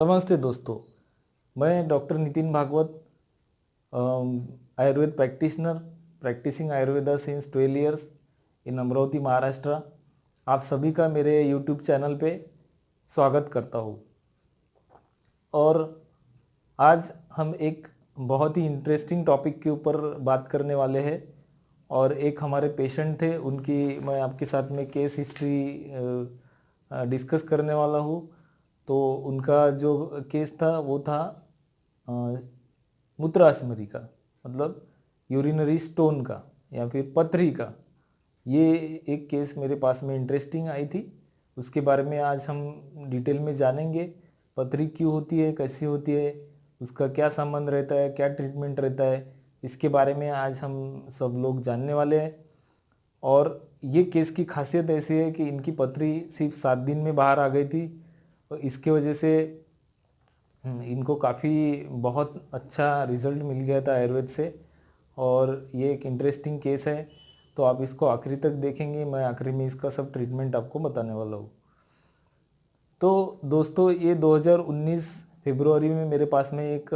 नमस्ते दोस्तों। मैं doctor Nitin Bhagwat, Ayurveda practitioner, practising Ayurveda since 12 years in Amravati, Maharashtra. आप सभी का मेरे यूट्यूब चैनल पे स्वागत करता हूँ। और आज हम एक बहुत ही इंटरेस्टिंग टॉपिक के ऊपर बात करने वाले हैं। और एक हमारे पेशेंट थे, उनकी मैं आपके साथ में केस हिस्ट्री डिस्कस करने वाला हूँ। तो उनका जो केस था वो था मूत्राशमरी का, मतलब यूरिनरी स्टोन का या फिर पथरी का। ये एक केस मेरे पास में इंटरेस्टिंग आई थी, उसके बारे में आज हम डिटेल में जानेंगे। पथरी क्यों होती है, कैसी होती है, उसका क्या संबंध रहता है, क्या ट्रीटमेंट रहता है, इसके बारे में आज हम सब लोग जानने वाले हैं। और ये केस की खासियत ऐसी है कि इनकी पथरी सिर्फ 7 दिन में बाहर आ गई थी। और इसके वजह से इनको काफ़ी बहुत अच्छा रिज़ल्ट मिल गया था आयुर्वेद से। और ये एक इंटरेस्टिंग केस है, तो आप इसको आखिरी तक देखेंगे। मैं आखिरी में इसका सब ट्रीटमेंट आपको बताने वाला हूँ। तो दोस्तों, ये 2019 फरवरी में मेरे पास में एक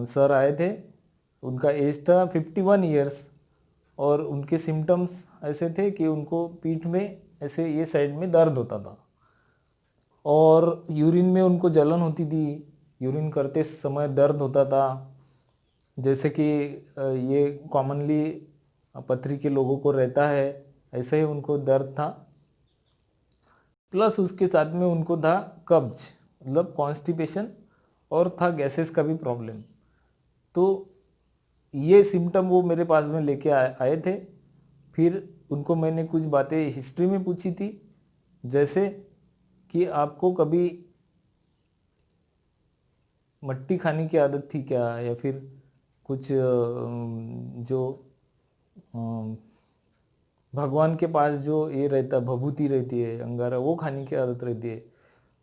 सर आए थे। उनका एज था 51 ईयर्स और उनके सिम्टम्स ऐसे थे कि उनको पीठ में ऐसे ये साइड में दर्द होता था और यूरिन में उनको जलन होती थी। यूरिन करते समय दर्द होता था, जैसे कि ये कॉमनली पथरी के लोगों को रहता है, ऐसे ही उनको दर्द था। प्लस उसके साथ में उनको था कब्ज, मतलब कॉन्स्टिपेशन, और था गैसेस का भी प्रॉब्लम। तो ये सिम्टम वो मेरे पास में लेके आए थे। फिर उनको मैंने कुछ बातें हिस्ट्री में पूछी थी, जैसे कि आपको कभी मट्टी खाने की आदत थी क्या, या फिर कुछ जो भगवान के पास जो ये रहता, भभूति रहती है, अंगारा, वो खाने की आदत रहती है।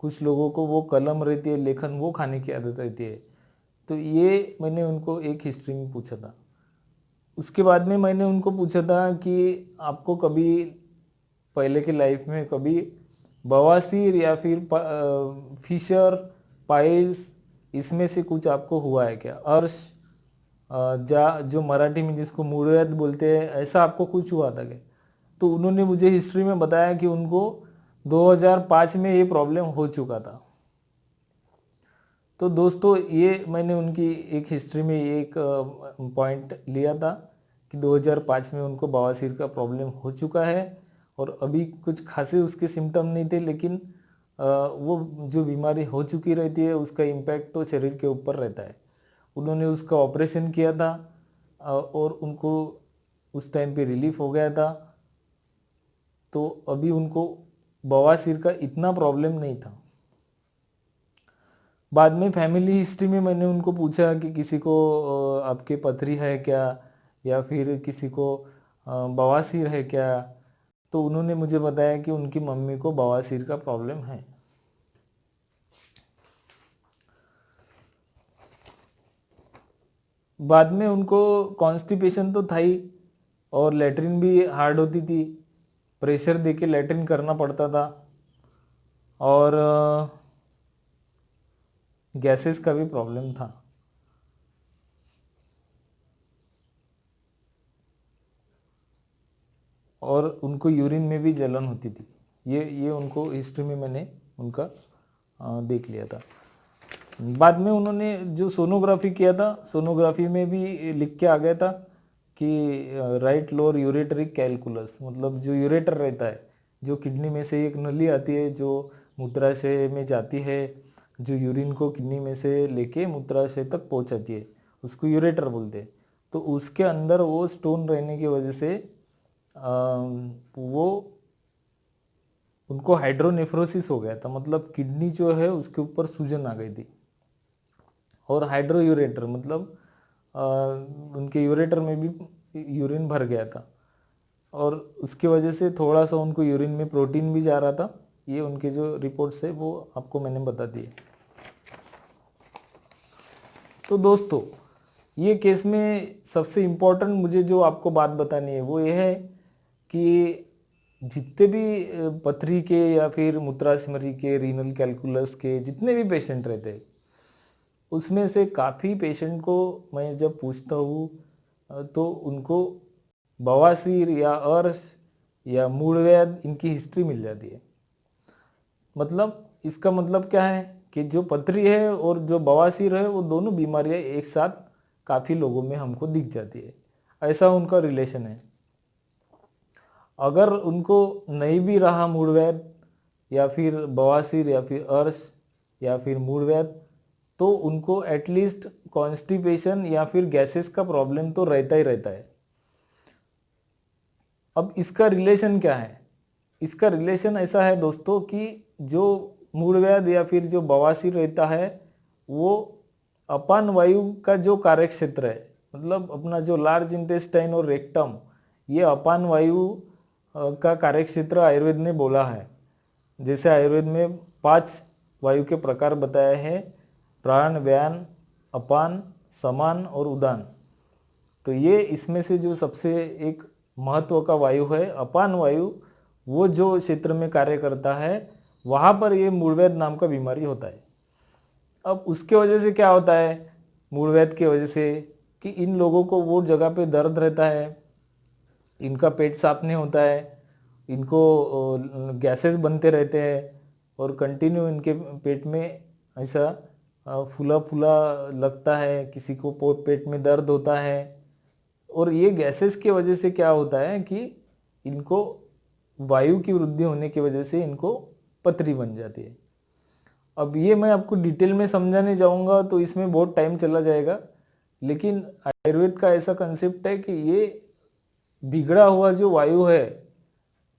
कुछ लोगों को वो कलम रहती है, लेखन, वो खाने की आदत रहती है। तो ये मैंने उनको एक हिस्ट्री में पूछा था। उसके बाद में मैंने उनको पूछा था कि आपको कभी पहले के लाइफ में कभी बवासीर या फिर फिशर, पाइल्स, इसमें से कुछ आपको हुआ है क्या, अर्श, जा जो मराठी में जिसको मुड़यत बोलते हैं, ऐसा आपको कुछ हुआ था क्या? तो उन्होंने मुझे हिस्ट्री में बताया कि उनको 2005 में ये प्रॉब्लम हो चुका था। तो दोस्तों, ये मैंने उनकी एक हिस्ट्री में एक पॉइंट लिया था कि 2005 में उनको बवासीर का प्रॉब्लम हो चुका है। और अभी कुछ खासे उसके सिम्टम नहीं थे, लेकिन वो जो बीमारी हो चुकी रहती है उसका इम्पैक्ट तो शरीर के ऊपर रहता है। उन्होंने उसका ऑपरेशन किया था और उनको उस टाइम पे रिलीफ हो गया था। तो अभी उनको बवासीर का इतना प्रॉब्लम नहीं था। बाद में फैमिली हिस्ट्री में मैंने उनको पूछा कि किसी को आपके पथरी है क्या, या फिर किसी को बवासीर है क्या। तो उन्होंने मुझे बताया कि उनकी मम्मी को बवासीर का प्रॉब्लम है। बाद में उनको कॉन्स्टिपेशन तो था ही, और लेटरिन भी हार्ड होती थी, प्रेशर दे के लेटरिन करना पड़ता था, और गैसेस का भी प्रॉब्लम था। और उनको यूरिन में भी जलन होती थी। ये उनको हिस्ट्री में मैंने उनका देख लिया था। बाद में उन्होंने जो सोनोग्राफी किया था, सोनोग्राफी में भी लिख के आ गया था कि राइट लोअर यूरेटरी कैलकुलस, मतलब जो यूरेटर रहता है, जो किडनी में से एक नली आती है जो मूत्राशय में जाती है, जो यूरिन को किडनी में से लेके मूत्राशय तक पहुंचाती है, उसको यूरेटर बोलते हैं। तो उसके अंदर वो स्टोन रहने की वजह से वो उनको हाइड्रोनेफ्रोसिस हो गया था, मतलब किडनी जो है उसके ऊपर सूजन आ गई थी। और हाइड्रो यूरेटर मतलब उनके यूरेटर में भी यूरिन भर गया था, और उसकी वजह से थोड़ा सा उनको यूरिन में प्रोटीन भी जा रहा था। ये उनके जो रिपोर्ट्स है वो आपको मैंने बता दिए। तो दोस्तों, ये केस में सबसे इम्पोर्टेंट मुझे जो आपको बात बतानी है वो ये है कि जितने भी पथरी के या फिर मूत्राशयमरी के, रीनल कैलकुलस के जितने भी पेशेंट रहते हैं, उसमें से काफ़ी पेशेंट को मैं जब पूछता हूँ तो उनको बवासीर या अर्श या मूलव्याध इनकी हिस्ट्री मिल जाती है। मतलब इसका मतलब क्या है कि जो पथरी है और जो बवासीर है वो दोनों बीमारियां एक साथ काफ़ी लोगों में हमको दिख जाती है, ऐसा उनका रिलेशन है। अगर उनको नहीं भी रहा मूलव्याध या फिर बवासीर या फिर अर्श या फिर मूलव्याध, तो उनको एटलीस्ट कॉन्स्टिपेशन या फिर गैसेस का प्रॉब्लम तो रहता ही रहता है। अब इसका रिलेशन क्या है? इसका रिलेशन ऐसा है दोस्तों कि जो मूलव्याध या फिर जो बवासीर रहता है वो अपान वायु का जो कार्यक्षेत्र है, मतलब अपना जो लार्ज इंटेस्टाइन और रेक्टम, ये अपान वायु का कार्यक्षेत्र आयुर्वेद ने बोला है। जैसे आयुर्वेद में 5 वायु के प्रकार बताए हैं, प्राण, व्यान, अपान, समान और उदान। तो ये इसमें से जो सबसे एक महत्व का वायु है अपान वायु, वो जो क्षेत्र में कार्य करता है वहाँ पर ये मूलव्याध नाम का बीमारी होता है। अब उसके वजह से क्या होता है? मूलव्याध की वजह से कि इन लोगों को वो जगह पे दर्द रहता है, इनका पेट साफ नहीं होता है, इनको गैसेस बनते रहते हैं और कंटिन्यू इनके पेट में ऐसा फूला फूला लगता है, किसी को पेट में दर्द होता है। और ये गैसेस की वजह से क्या होता है कि इनको वायु की वृद्धि होने की वजह से इनको पथरी बन जाती है। अब ये मैं आपको डिटेल में समझाने जाऊंगा तो इसमें बहुत टाइम चला जाएगा, लेकिन आयुर्वेद का ऐसा कंसेप्ट है कि ये बिगड़ा हुआ जो वायु है,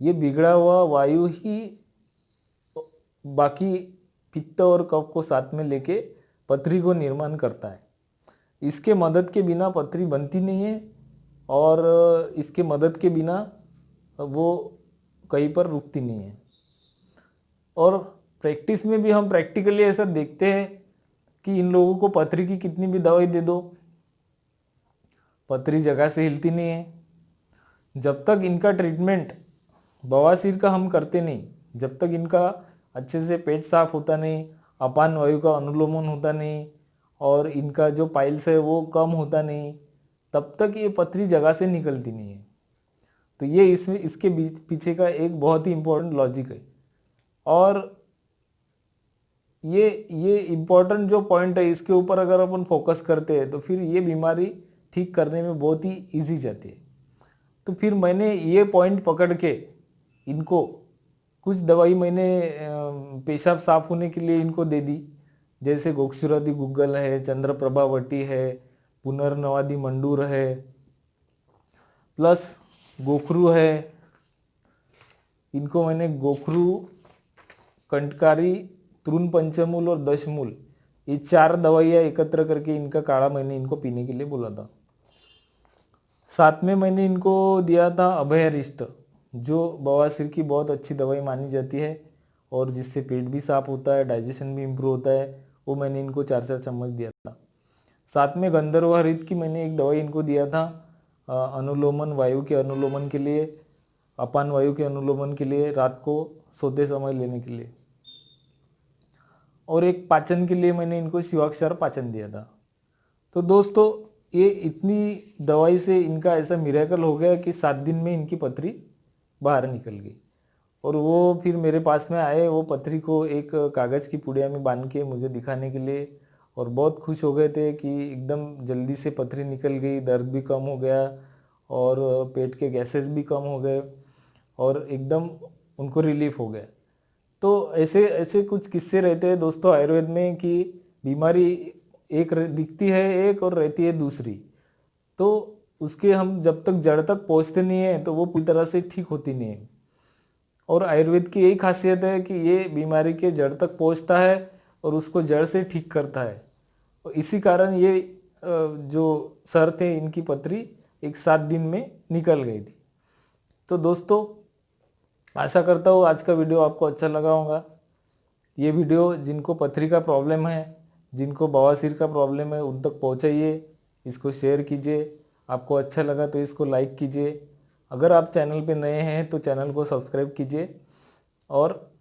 ये बिगड़ा हुआ वायु ही बाकी पित्त और कफ को साथ में लेके पथरी को निर्माण करता है। इसके मदद के बिना पथरी बनती नहीं है और इसके मदद के बिना वो कहीं पर रुकती नहीं है। और प्रैक्टिस में भी हम प्रैक्टिकली ऐसा देखते हैं कि इन लोगों को पथरी की कितनी भी दवाई दे दो, पथरी जगह से हिलती नहीं है। जब तक इनका ट्रीटमेंट बवासीर का हम करते नहीं, जब तक इनका अच्छे से पेट साफ होता नहीं, अपान वायु का अनुलोमन होता नहीं और इनका जो पाइल्स है वो कम होता नहीं, तब तक ये पथरी जगह से निकलती नहीं है। तो ये इसमें इसके पीछे का एक बहुत ही इम्पोर्टेंट लॉजिक है। और ये इम्पोर्टेंट जो पॉइंट है इसके ऊपर अगर अपन फोकस करते हैं तो फिर ये बीमारी ठीक करने में बहुत ही इजी जाती है। तो फिर मैंने ये पॉइंट पकड़ के इनको कुछ दवाई मैंने पेशाब साफ होने के लिए इनको दे दी, जैसे गोक्षुरादि गुग्गल है, चंद्रप्रभा वटी है, पुनर्नवादि मंडूर है, प्लस गोखरू है। इनको मैंने गोखरू, कंटकारी, तृण पंचमूल और दशमूल, ये 4 दवाइयाँ एकत्र करके इनका काढ़ा मैंने इनको पीने के लिए बोला था। साथ में मैंने इनको दिया था अभयरिष्ट, जो बवासीर की बहुत अच्छी दवाई मानी जाती है और जिससे पेट भी साफ होता है, डाइजेशन भी इम्प्रूव होता है। वो मैंने इनको 4-4 चम्मच दिया था। साथ में गंधर्व हरित की मैंने एक दवाई इनको दिया था अनुलोमन, वायु के अनुलोमन के लिए, अपान वायु के अनुलोमन के लिए, रात को सोते समय लेने के लिए। और एक पाचन के लिए मैंने इनको शिवाक्षार पाचन दिया था। तो दोस्तों ये इतनी दवाई से इनका ऐसा मिरेकल हो गया कि 7 दिन में इनकी पथरी बाहर निकल गई। और वो फिर मेरे पास में आए, वो पथरी को एक कागज़ की पुड़िया में बांध के मुझे दिखाने के लिए, और बहुत खुश हो गए थे कि एकदम जल्दी से पथरी निकल गई, दर्द भी कम हो गया और पेट के गैसेस भी कम हो गए और एकदम उनको रिलीफ हो गया। तो ऐसे ऐसे कुछ किस्से रहते हैं दोस्तों आयुर्वेद में कि बीमारी एक दिखती है एक और रहती है दूसरी, तो उसके हम जब तक जड़ तक पहुंचते नहीं है तो वो पूरी तरह से ठीक होती नहीं है। और आयुर्वेद की यही खासियत है कि ये बीमारी के जड़ तक पहुंचता है और उसको जड़ से ठीक करता है। और इसी कारण ये जो सर थे इनकी पथरी एक 7 दिन में निकल गई थी। तो दोस्तों आशा करता हूँ आज का वीडियो आपको अच्छा लगा होगा। ये वीडियो जिनको पथरी का प्रॉब्लम है, जिनको बवासीर का प्रॉब्लम है, उन तक पहुँचाइए, इसको शेयर कीजिए। आपको अच्छा लगा तो इसको लाइक कीजिए अगर आप चैनल पे नए हैं तो चैनल को सब्सक्राइब कीजिए और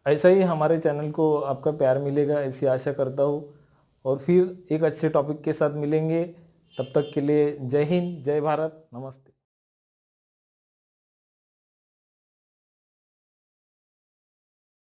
ऐसा ही हमारे चैनल को आपका प्यार मिलेगा ऐसी आशा करता हूँ। और फिर एक अच्छे टॉपिक के साथ मिलेंगे। तब तक के लिए जय हिंद, जय भारत, नमस्ते।